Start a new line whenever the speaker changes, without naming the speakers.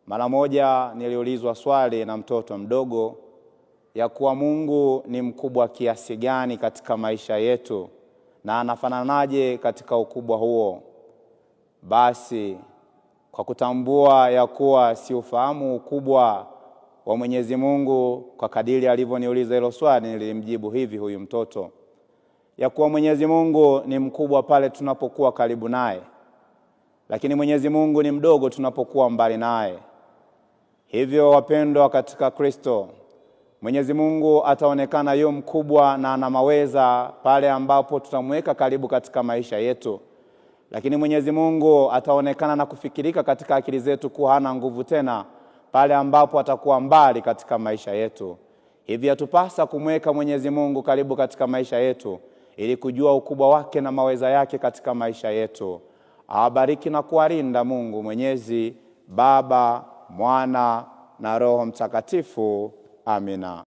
Mara moja niliulizwa swali na mtoto mdogo ya kuwa Mungu ni mkubwa kiasi gani katika maisha yetu na anafananaje katika ukubwa huo. Basi kwa kutambua ya kuwa si ufahamu ukubwa wa Mwenyezi Mungu kwa kadiri alivyoniuliza hilo swali, nilimjibu hivi huyu mtoto ya kuwa Mwenyezi Mungu ni mkubwa pale tunapokuwa karibu naye, lakini Mwenyezi Mungu ni mdogo tunapokuwa mbali naye. Hivyo wapendwa katika Kristo, Mwenyezi Mungu ataonekana yu mkubwa na ana maweza pale ambapo tutamweka karibu katika maisha yetu. Lakini Mwenyezi Mungu ataonekana na kufikirika katika akili zetu kuwa hana nguvu tena pale ambapo atakuwa mbali katika maisha yetu. Hivyo yatupasa kumweka Mwenyezi Mungu karibu katika maisha yetu ili kujua ukubwa wake na maweza yake katika maisha yetu. Awabariki na kuwalinda Mungu Mwenyezi, Baba, Mwana na Roho Mtakatifu. Amina.